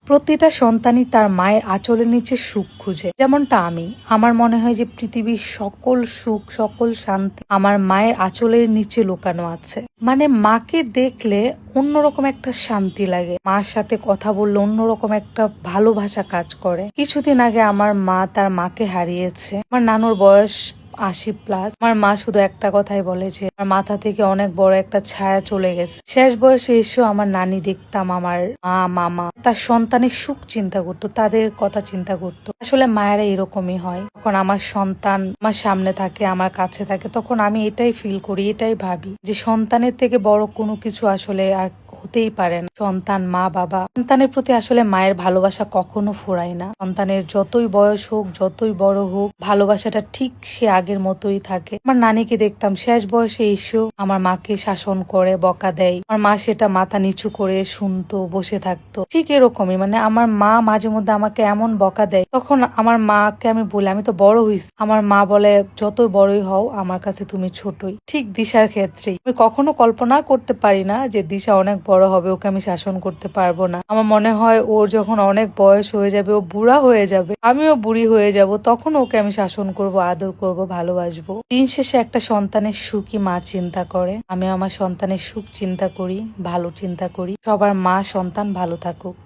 প্রতিটা সন্তানই তার মায়ের আঁচলের নিচে সুখ খুঁজে, যেমনটা আমি। আমার মনে হয় যে পৃথিবীর সকল সুখ, সকল শান্তি আমার মায়ের আঁচলের নিচে লুকানো আছে। মানে মাকে দেখলে অন্যরকম একটা শান্তি লাগে, মার সাথে কথা বললে অন্যরকম একটা ভালোবাসা কাজ করে। কিছুদিন আগে আমার মা তার মাকে হারিয়েছে। আমার নানুর বয়স 80+। আমার মা শুধু একটা কথাই বলে যে আমার মাথা থেকে অনেক বড় একটা ছায়া চলে গেছে। শেষ বয়সে এসেও আমার নানি দেখতাম আমার মা, মামা তার সন্তানের সুখ চিন্তা করতো, তাদের কথা চিন্তা করতো। আসলে মায়েরা এরকমই হয়। যখন আমার সন্তান আমার সামনে থাকে, আমার কাছে থাকে, তখন আমি এটাই ফিল করি, এটাই ভাবি যে সন্তানের থেকে বড় কোনো কিছু আসলে আর হতেই পারে না। সন্তান, মা, বাবা, সন্তানের প্রতি আসলে মায়ের ভালোবাসা কখনো ফুরায় না। সন্তানের যতই বয়স হোক, যতই বড় হোক, ভালোবাসাটা ঠিক সে আগের মতোই থাকে। আমার নানিকে দেখতাম শেষ বয়সে এসেও আমার মাকে শাসন করে, বকা দেয়। আমার মা সেটা মাথা নিচু করে শুনতো, বসে থাকতো। ঠিক এরকমই, মানে আমার মা মাঝে মধ্যে আমাকে এমন বকা দেয়, তখন আমার মাকে আমি বলি আমি তো বড় হইছি। আমার মা বলে যত বড়ই হও আমার কাছে তুমি ছোটই। ঠিক দিশার ক্ষেত্রেই আমি কখনো কল্পনা করতে পারি না যে দিশা অনেক বড় হবে, ওকে আমি শাসন করতে পারবো না। আমার মনে হয় ওর যখন অনেক বয়স হয়ে যাবে, ও বুড়া হয়ে যাবে, আমিও বুড়ি হয়ে যাব, তখন ওকে আমি শাসন করব, আদর করব, ভালোবাসবো। দিন শেষে একটা সন্তানের সুখই মা চিন্তা করে। আমি আমার সন্তানের সুখ চিন্তা করি, ভালো চিন্তা করি। সবার মা সন্তান ভালো থাকুক।